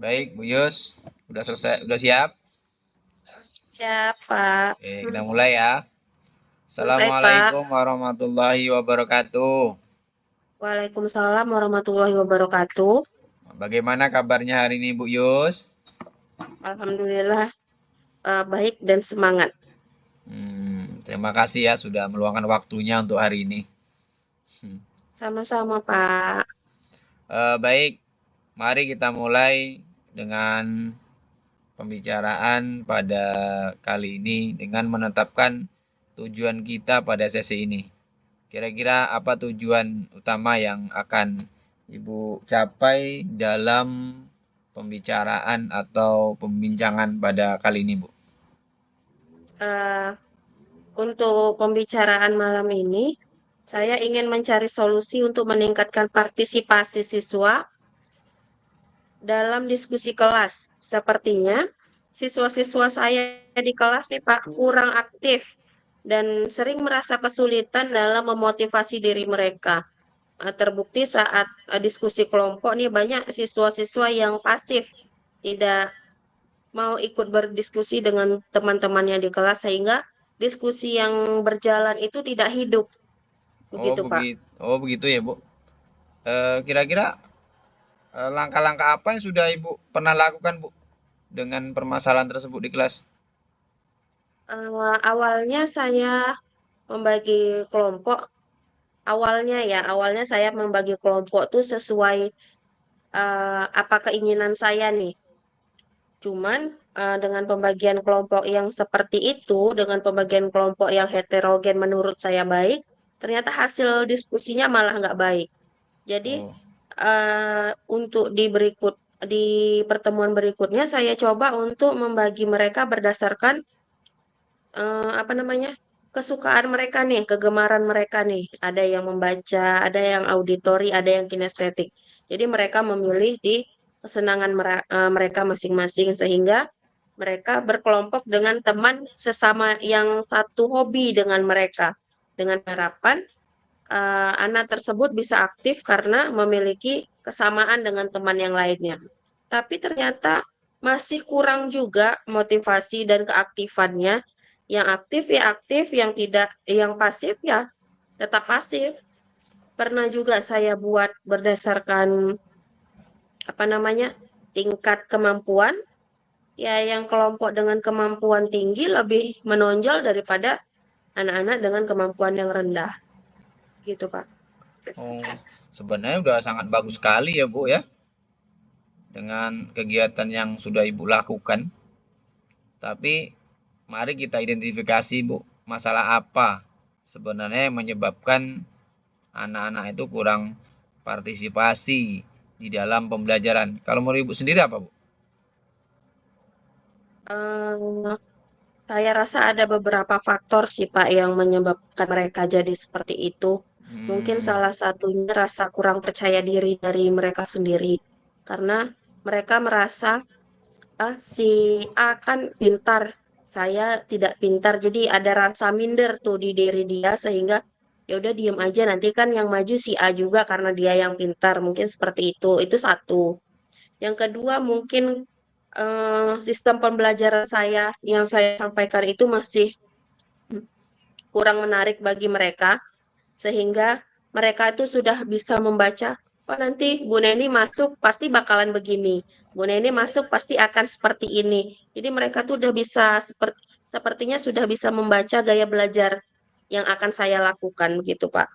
Baik, Bu Yus. Udah selesai, udah siap? Siapa? Oke, kita mulai ya. Baik, Pak. Assalamualaikum warahmatullahi wabarakatuh. Waalaikumsalam warahmatullahi wabarakatuh. Bagaimana kabarnya hari ini, Bu Yus? Alhamdulillah, baik dan semangat. Terima kasih ya sudah meluangkan waktunya untuk hari ini. Hmm. Sama-sama, Pak. Baik, mari kita mulai dengan pembicaraan pada kali ini dengan menetapkan tujuan kita pada sesi ini. Kira-kira apa tujuan utama yang akan Ibu capai dalam pembicaraan atau pembincangan pada kali ini, Bu? Eh, untuk pembicaraan malam ini, saya ingin mencari solusi untuk meningkatkan partisipasi siswa dalam diskusi kelas. Sepertinya, siswa-siswa saya di kelas nih, Pak, kurang aktif dan sering merasa kesulitan dalam memotivasi diri mereka. Terbukti saat diskusi kelompok nih banyak siswa-siswa yang pasif, tidak mau ikut berdiskusi dengan teman-temannya di kelas sehingga diskusi yang berjalan itu tidak hidup. Oh Begitu, Pak. begitu, oh begitu ya, Bu. Kira-kira langkah-langkah apa yang sudah Ibu pernah lakukan, Bu, dengan permasalahan tersebut di kelas? Awalnya saya membagi kelompok, awalnya saya membagi kelompok tuh sesuai apa keinginan saya nih. Cuman dengan pembagian kelompok yang seperti itu, dengan pembagian kelompok yang heterogen menurut saya baik, ternyata hasil diskusinya malah nggak baik. Jadi Oh, untuk di pertemuan berikutnya saya coba untuk membagi mereka berdasarkan apa namanya kesukaan mereka nih, kegemaran mereka nih. Ada yang membaca, ada yang auditori, ada yang kinestetik. Jadi mereka memilih di kesenangan mereka masing-masing sehingga mereka berkelompok dengan teman sesama yang satu hobi dengan mereka. Dengan harapan anak tersebut bisa aktif karena memiliki kesamaan dengan teman yang lainnya. Tapi ternyata masih kurang juga motivasi dan keaktifannya. Yang aktif ya aktif, yang tidak, yang pasif ya tetap pasif. Pernah juga saya buat berdasarkan apa namanya tingkat kemampuan. Ya, yang kelompok dengan kemampuan tinggi lebih menonjol daripada anak-anak dengan kemampuan yang rendah, gitu, Pak. oh, sebenarnya udah sangat bagus sekali ya, Bu ya, dengan kegiatan yang sudah Ibu lakukan. Tapi mari kita identifikasi, Bu, masalah apa sebenarnya yang menyebabkan anak-anak itu kurang partisipasi di dalam pembelajaran. Kalau menurut Ibu sendiri apa, Bu? Eh, saya rasa ada beberapa faktor sih, Pak, yang menyebabkan mereka jadi seperti itu. Mungkin Hmm, salah satunya rasa kurang percaya diri dari mereka sendiri. Karena mereka merasa, si A kan pintar, saya tidak pintar. Jadi ada rasa minder tuh di diri dia sehingga ya udah diem aja nanti kan yang maju si A juga karena dia yang pintar. Mungkin seperti itu. Itu satu. Yang kedua mungkin sistem pembelajaran saya yang saya sampaikan itu masih kurang menarik bagi mereka sehingga mereka itu sudah bisa membaca, oh nanti Bu Neni masuk pasti bakalan begini, Bu Neni masuk pasti akan seperti ini. Jadi mereka tuh udah bisa sepertinya sudah bisa membaca gaya belajar yang akan saya lakukan begitu, Pak.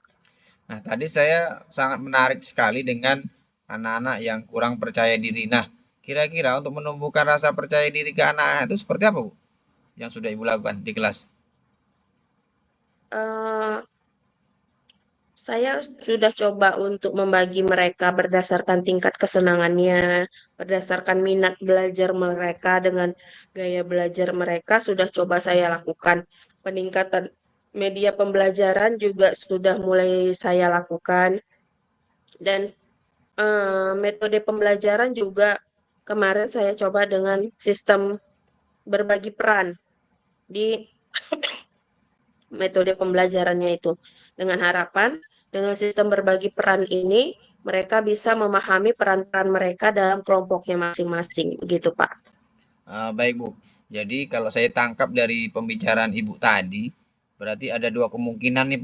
nah, tadi saya sangat menarik sekali dengan anak-anak yang kurang percaya diri. Nah, kira-kira untuk menumbuhkan rasa percaya diri ke anak-anak itu seperti apa, Bu? Yang sudah Ibu lakukan di kelas? Eh, Saya sudah coba untuk membagi mereka berdasarkan tingkat kesenangannya, berdasarkan minat belajar mereka dengan gaya belajar mereka sudah coba saya lakukan. Peningkatan media pembelajaran juga sudah mulai saya lakukan dan metode pembelajaran juga kemarin saya coba dengan sistem berbagi peran di metode pembelajarannya itu dengan harapan dengan sistem berbagi peran ini. mereka bisa memahami peran-peran mereka dalam kelompoknya masing-masing, begitu Pak. Baik Bu. Jadi kalau saya tangkap dari pembicaraan Ibu tadi, berarti ada dua kemungkinan nih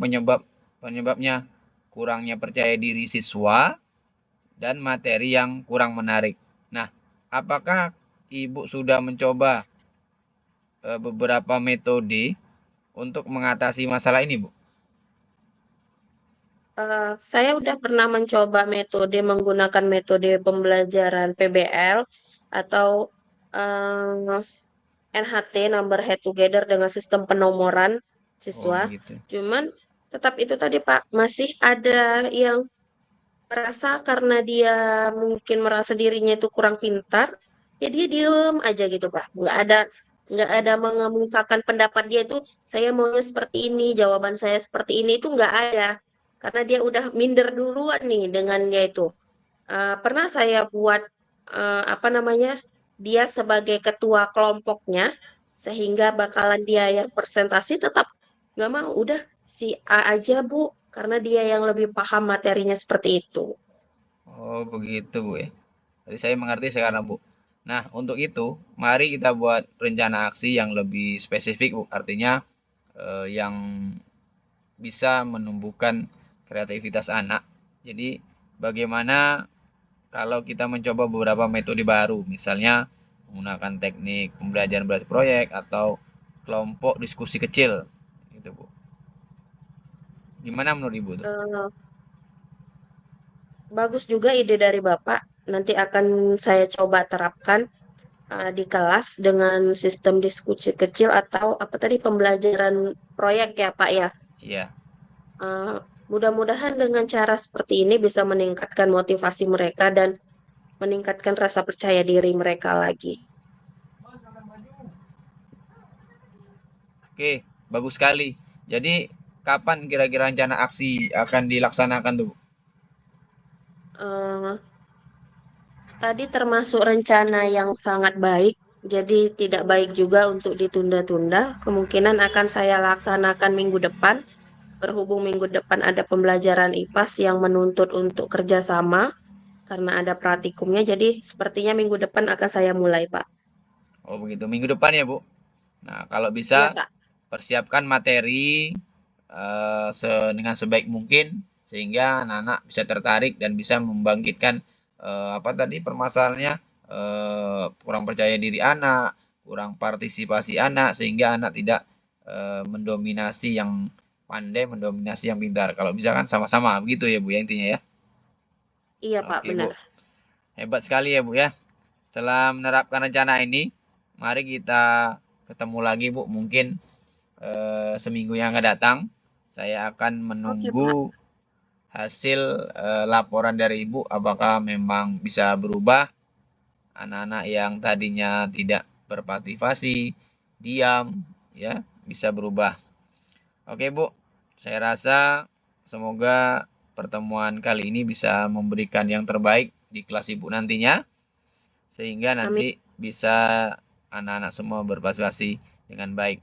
penyebabnya kurangnya percaya diri siswa dan materi yang kurang menarik. Nah, apakah Ibu sudah mencoba beberapa metode untuk mengatasi masalah ini, Bu? Saya udah pernah mencoba menggunakan metode pembelajaran PBL atau eh, NHT, Number Head Together dengan sistem penomoran Oh, siswa. begitu. Cuman tetap itu tadi Pak, masih ada yang merasa karena dia mungkin merasa dirinya itu kurang pintar, ya dia diem aja gitu Pak. Nggak ada mengemukakan pendapat dia itu, saya maunya seperti ini, jawaban saya seperti ini, itu nggak ada. Karena dia udah minder duluan nih dengan dia itu. Pernah saya buat apa namanya, dia sebagai ketua kelompoknya, sehingga bakalan dia yang presentasi, tetap nggak mau. Udah si A aja Bu, karena dia yang lebih paham materinya seperti itu. Oh, begitu, Bu ya. Jadi saya mengerti sekarang, Bu. Nah, untuk itu, mari kita buat rencana aksi yang lebih spesifik, Bu. Artinya yang bisa menumbuhkan kreativitas anak. Jadi, bagaimana kalau kita mencoba beberapa metode baru, misalnya menggunakan teknik pembelajaran berbasis proyek atau kelompok diskusi kecil, gitu, Bu. Gimana menurut Ibu tuh? Eh, Bagus juga ide dari Bapak. Nanti akan saya coba terapkan di kelas dengan sistem diskusi kecil atau apa tadi pembelajaran proyek ya Pak ya. Iya. Eh, Mudah-mudahan dengan cara seperti ini bisa meningkatkan motivasi mereka dan meningkatkan rasa percaya diri mereka lagi. Oke, bagus sekali. Jadi, kapan kira-kira rencana aksi akan dilaksanakan tuh, Bu? Eh, Tadi termasuk rencana yang sangat baik, jadi tidak baik juga untuk ditunda-tunda. Kemungkinan akan saya laksanakan minggu depan, berhubung minggu depan ada pembelajaran IPAS yang menuntut untuk kerjasama karena ada praktikumnya. Jadi sepertinya minggu depan akan saya mulai, Pak. Oh, begitu. Minggu depan ya, Bu. Nah, kalau bisa Iya, Pak. persiapkan materi dengan sebaik mungkin sehingga anak-anak bisa tertarik dan bisa membangkitkan apa tadi permasalahannya, kurang percaya diri anak, kurang partisipasi anak sehingga anak tidak mendominasi yang pandai, mendominasi yang pintar. Kalau bisa kan sama-sama begitu ya, Bu ya, intinya ya. Iya, Pak, Oke, Bu. benar. Hebat sekali ya, Bu ya. Setelah menerapkan rencana ini, mari kita ketemu lagi, Bu. Mungkin seminggu yang akan datang, saya akan Oke, Pak. menunggu hasil laporan dari Ibu apakah memang bisa berubah anak-anak yang tadinya tidak berpartisipasi, diam, ya, bisa berubah. Oke, Bu. Saya rasa semoga pertemuan kali ini bisa memberikan yang terbaik di kelas Ibu nantinya sehingga Amin. nanti bisa anak-anak semua berpartisipasi dengan baik.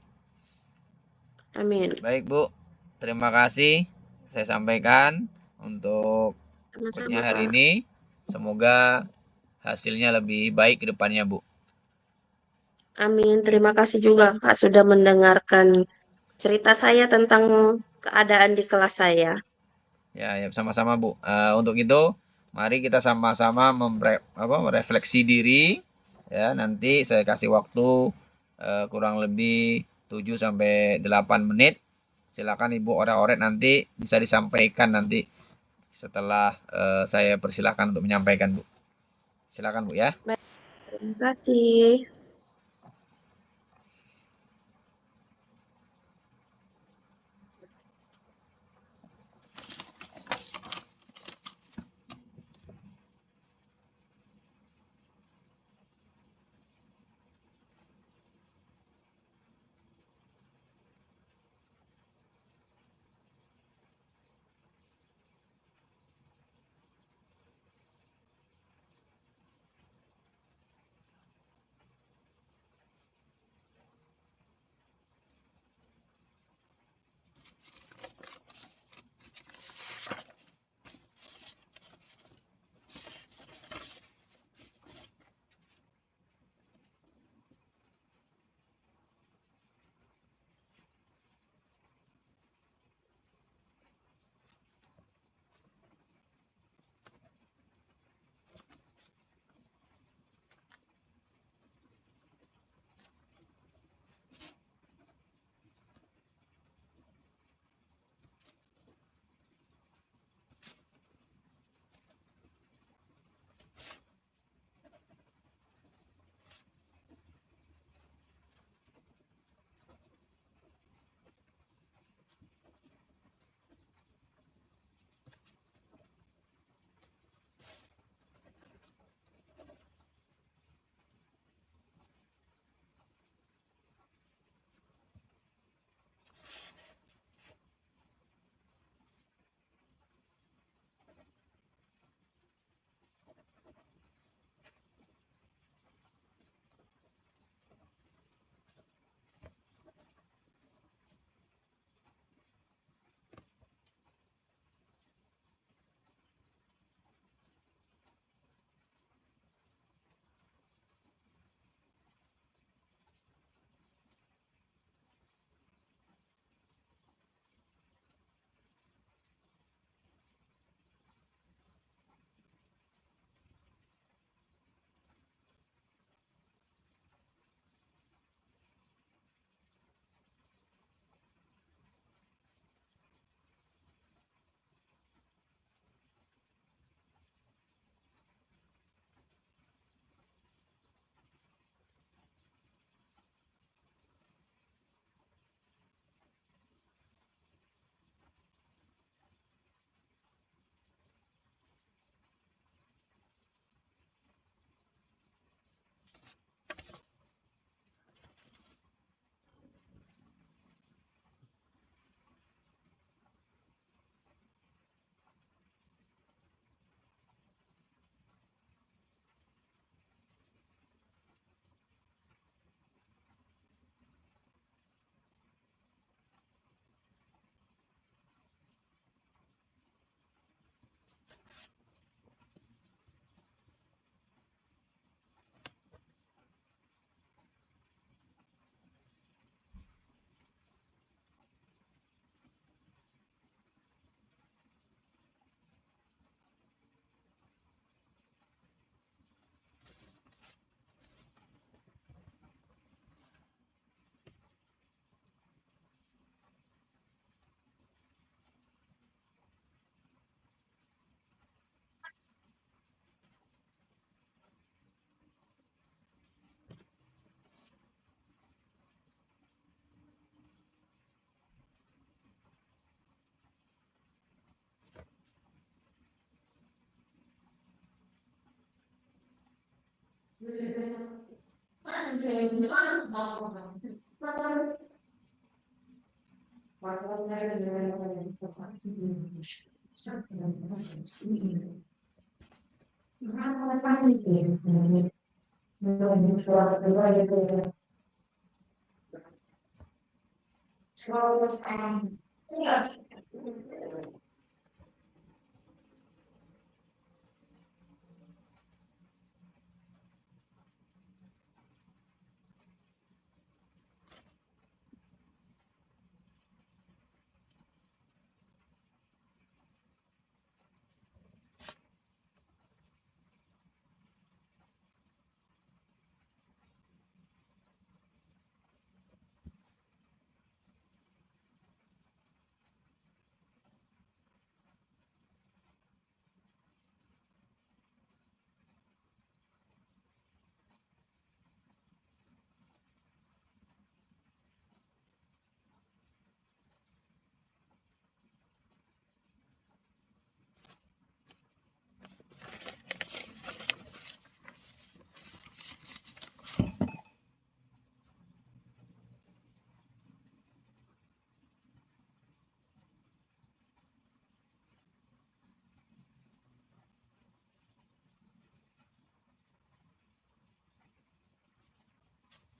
Amin. Baik, Bu. Terima kasih saya sampaikan untuk ikutnya Sama-sama, hari Pak. ini. Semoga hasilnya lebih baik ke depannya, Bu. Amin. Baik. Terima kasih juga, Kak, sudah mendengarkan cerita saya tentang keadaan di kelas saya. Ya, ya sama-sama, Bu. Untuk itu, mari kita sama-sama merefleksi diri. Ya, nanti saya kasih waktu kurang lebih 7 sampai 8 menit. Silakan Ibu orek-orek nanti bisa disampaikan nanti setelah saya persilahkan untuk menyampaikan, Bu. Silakan, Bu ya. Baik, terima kasih.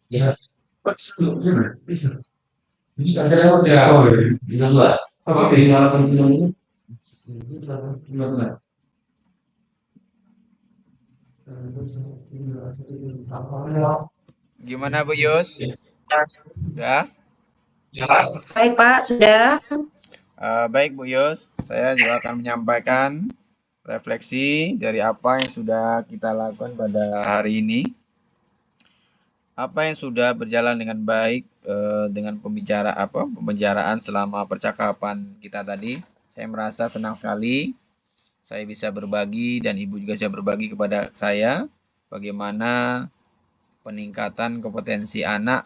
Ya, jadi ada tidak tahu dengan dua. Apa bedanya film ini? Gimana Bu Yus? Udah? Baik, Pak, sudah. Baik Bu Yus, saya juga akan menyampaikan refleksi dari apa yang sudah kita lakukan pada hari ini. Apa yang sudah berjalan dengan baik dengan pembicaraan selama percakapan kita tadi. Saya merasa senang sekali saya bisa berbagi dan Ibu juga bisa berbagi kepada saya bagaimana peningkatan kompetensi anak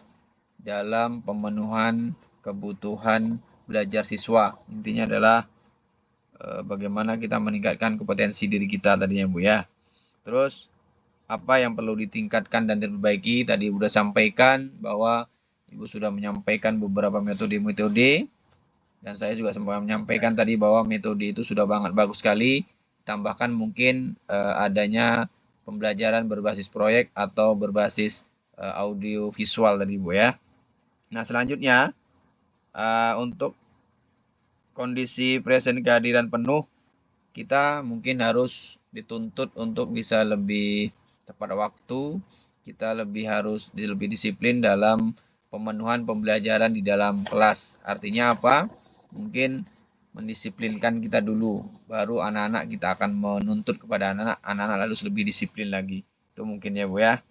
dalam pemenuhan kebutuhan belajar siswa. Intinya adalah bagaimana kita meningkatkan kompetensi diri kita tadinya Bu ya. Terus apa yang perlu ditingkatkan dan diperbaiki tadi sudah sampaikan bahwa Ibu sudah menyampaikan beberapa metode-metode dan saya juga sempat menyampaikan tadi bahwa metode itu sudah banget bagus sekali. Tambahkan mungkin adanya pembelajaran berbasis proyek atau berbasis audio visual tadi Bu ya. Nah selanjutnya untuk kondisi present kehadiran penuh kita mungkin harus dituntut untuk bisa lebih tepat waktu, kita harus lebih disiplin dalam pemenuhan pembelajaran di dalam kelas. Artinya apa? Mungkin mendisiplinkan kita dulu, baru anak-anak kita akan menuntut kepada anak-anak harus lebih disiplin lagi. Itu mungkin ya Bu ya.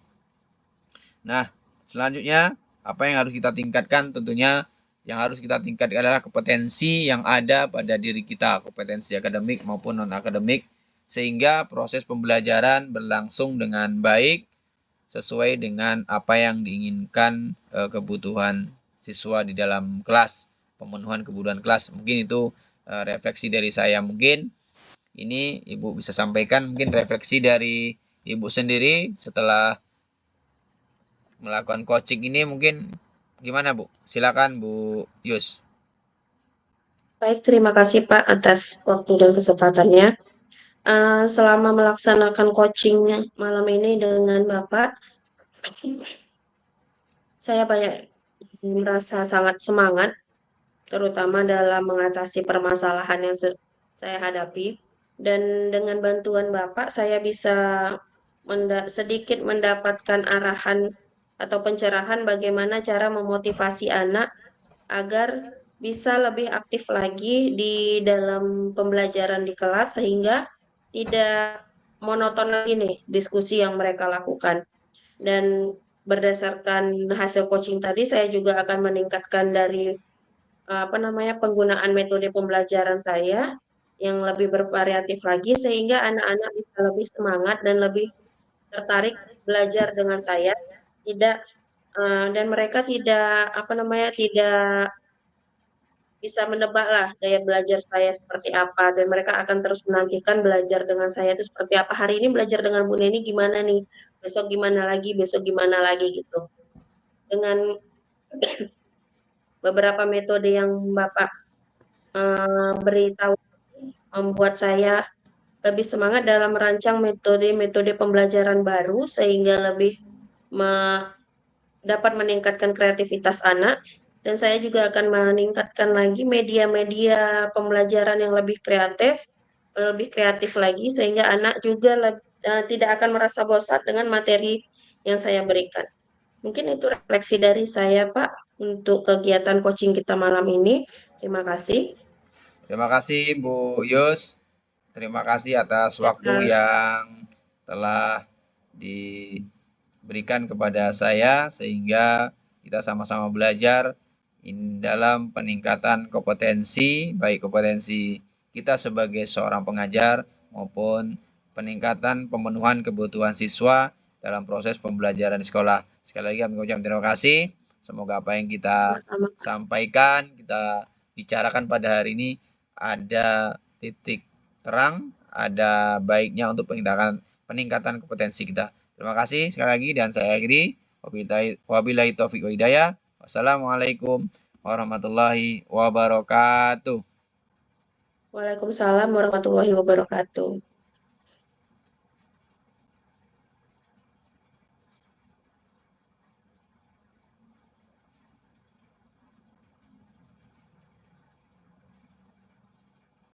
Nah, selanjutnya apa yang harus kita tingkatkan? Tentunya yang harus kita tingkatkan adalah kompetensi yang ada pada diri kita, kompetensi akademik maupun non-akademik, sehingga proses pembelajaran berlangsung dengan baik sesuai dengan apa yang diinginkan kebutuhan siswa di dalam kelas, pemenuhan kebutuhan kelas. Mungkin itu refleksi dari saya. Mungkin ini Ibu bisa sampaikan mungkin refleksi dari Ibu sendiri setelah melakukan coaching ini mungkin gimana Bu? Silakan Bu Yus. Baik, terima kasih Pak atas waktu dan kesempatannya. Selama melaksanakan coaching malam ini dengan Bapak, saya banyak merasa sangat semangat, terutama dalam mengatasi permasalahan yang saya hadapi. Dan dengan bantuan Bapak, saya bisa sedikit mendapatkan arahan atau pencerahan bagaimana cara memotivasi anak agar bisa lebih aktif lagi di dalam pembelajaran di kelas sehingga tidak monoton lagi nih diskusi yang mereka lakukan. Dan berdasarkan hasil coaching tadi saya juga akan meningkatkan dari apa namanya penggunaan metode pembelajaran saya yang lebih bervariatif lagi sehingga anak-anak bisa lebih semangat dan lebih tertarik belajar dengan saya tidak dan mereka tidak apa namanya tidak bisa menebaklah gaya belajar saya seperti apa dan mereka akan terus menantikan belajar dengan saya itu seperti apa. Hari ini belajar dengan Bu Neni gimana nih? besok gimana lagi gitu. Dengan beberapa metode yang Bapak beritahu membuat saya lebih semangat dalam merancang metode-metode pembelajaran baru sehingga lebih dapat meningkatkan kreativitas anak, dan saya juga akan meningkatkan lagi media-media pembelajaran yang lebih kreatif lagi sehingga anak juga tidak akan merasa bosan dengan materi yang saya berikan. Mungkin itu refleksi dari saya, Pak, untuk kegiatan coaching kita malam ini. Terima kasih. Terima kasih Bu Yus. Terima kasih atas Ya, waktu yang telah diberikan kepada saya sehingga kita sama-sama belajar dalam peningkatan kompetensi, baik kompetensi kita sebagai seorang pengajar maupun peningkatan pemenuhan kebutuhan siswa dalam proses pembelajaran di sekolah. Sekali lagi kami ucapkan terima kasih. Semoga apa yang kita sama-sama. sampaikan, kita bicarakan pada hari ini ada titik terang, ada baiknya untuk peningkatan kompetensi kita. Terima kasih sekali lagi dan saya akhiri. Wabillahi taufiq wa hidayah. Wassalamualaikum warahmatullahi wabarakatuh. Waalaikumsalam warahmatullahi wabarakatuh.